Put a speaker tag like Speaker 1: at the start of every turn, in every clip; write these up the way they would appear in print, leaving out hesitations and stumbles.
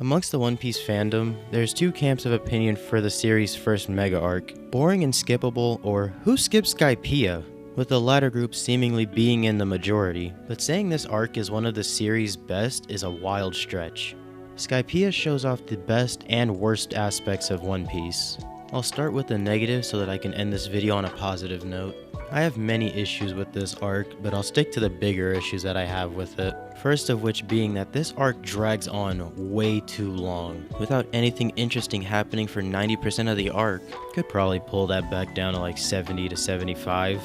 Speaker 1: Amongst the One Piece fandom, there's two camps of opinion for the series' first mega arc: boring and skippable, or who skips Skypia? With the latter group seemingly being in the majority, but saying this arc is one of the series' best is a wild stretch. Skypia shows off the best and worst aspects of One Piece. I'll start with the negative so that I can end this video on a positive note. I have many issues with this arc, but I'll stick to the bigger issues that I have with it. First of which being that this arc drags on way too long, without anything interesting happening for 90% of the arc. Could probably pull that back down to like 70 to 75.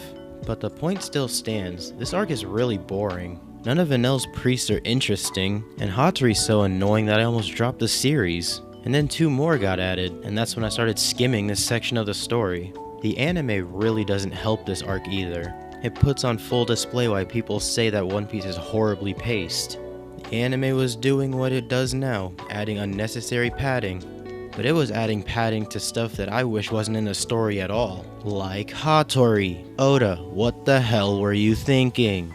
Speaker 1: But the point still stands, this arc is really boring. None of Enel's priests are interesting, and Hattori's so annoying that I almost dropped the series. And then 2 more got added, and that's when I started skimming this section of the story. The anime really doesn't help this arc either. It puts on full display why people say that One Piece is horribly paced. The anime was doing what it does now, adding unnecessary padding. But it was adding padding to stuff that I wish wasn't in the story at all. Like Hattori. Oda, what the hell were you thinking?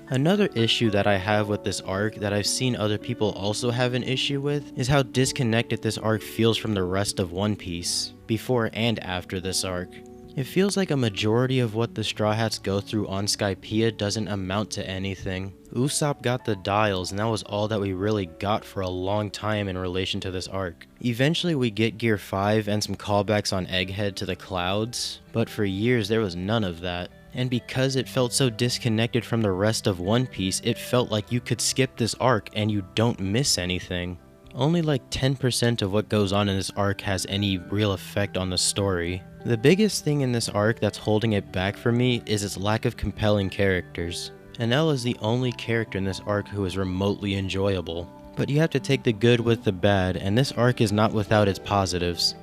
Speaker 1: Another issue that I have with this arc that I've seen other people also have an issue with is how disconnected this arc feels from the rest of One Piece, before and after this arc. It feels like a majority of what the Straw Hats go through on Skypia doesn't amount to anything. Usopp got the dials, and that was all that we really got for a long time in relation to this arc. Eventually we get Gear 5 and some callbacks on Egghead to the clouds, but for years there was none of that. And because it felt so disconnected from the rest of One Piece, it felt like you could skip this arc and you don't miss anything. Only like 10% of what goes on in this arc has any real effect on the story. The biggest thing in this arc that's holding it back for me is its lack of compelling characters. Enel is the only character in this arc who is remotely enjoyable. But you have to take the good with the bad, and this arc is not without its positives.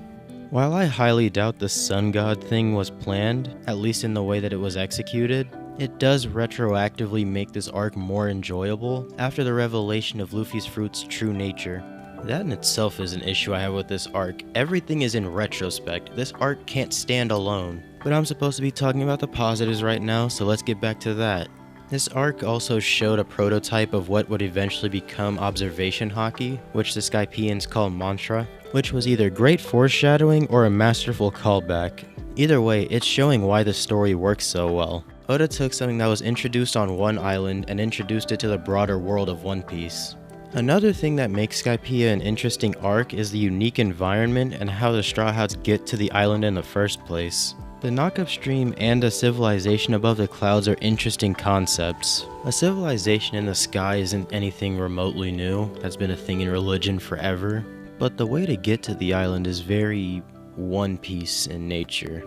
Speaker 1: While I highly doubt the Sun God thing was planned, at least in the way that it was executed, it does retroactively make this arc more enjoyable after the revelation of Luffy's fruit's true nature. That in itself is an issue I have with this arc. Everything is in retrospect. This arc can't stand alone. But I'm supposed to be talking about the positives right now, so let's get back to that. This arc also showed a prototype of what would eventually become observation haki, which the Skypians call mantra, which was either great foreshadowing or a masterful callback. Either way, it's showing why the story works so well. Oda took something that was introduced on one island and introduced it to the broader world of One Piece. Another thing that makes Skypia an interesting arc is the unique environment and how the Straw Hats get to the island in the first place. The knock-up stream and a civilization above the clouds are interesting concepts. A civilization in the sky isn't anything remotely new, that's been a thing in religion forever. But the way to get to the island is very One Piece in nature.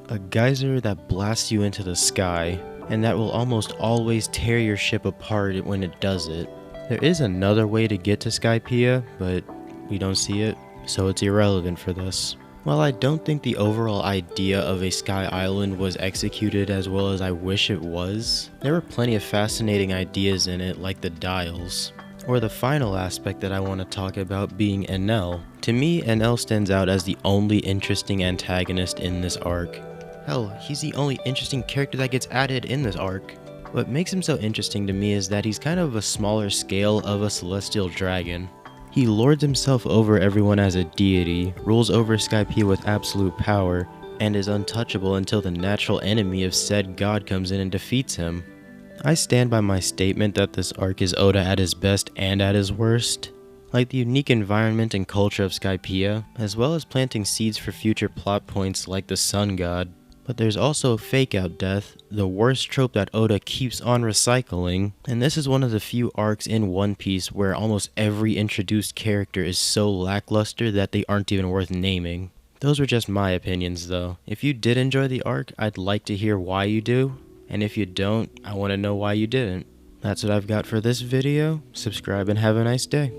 Speaker 1: A geyser that blasts you into the sky, and that will almost always tear your ship apart when it does it. There is another way to get to Skypia, but we don't see it, so it's irrelevant for this. While I don't think the overall idea of a sky island was executed as well as I wish it was, there were plenty of fascinating ideas in it, like the dials. Or the final aspect that I want to talk about being Enel. To me, Enel stands out as the only interesting antagonist in this arc. Hell, he's the only interesting character that gets added in this arc. What makes him so interesting to me is that he's kind of a smaller scale of a celestial dragon. He lords himself over everyone as a deity, rules over Skypia with absolute power, and is untouchable until the natural enemy of said god comes in and defeats him. I stand by my statement that this arc is Oda at his best and at his worst. Like the unique environment and culture of Skypia, as well as planting seeds for future plot points like the sun god. But there's also fake-out death, the worst trope that Oda keeps on recycling, and this is one of the few arcs in One Piece where almost every introduced character is so lackluster that they aren't even worth naming. Those were just my opinions though. If you did enjoy the arc, I'd like to hear why you do, and if you don't, I want to know why you didn't. That's what I've got for this video. Subscribe and have a nice day.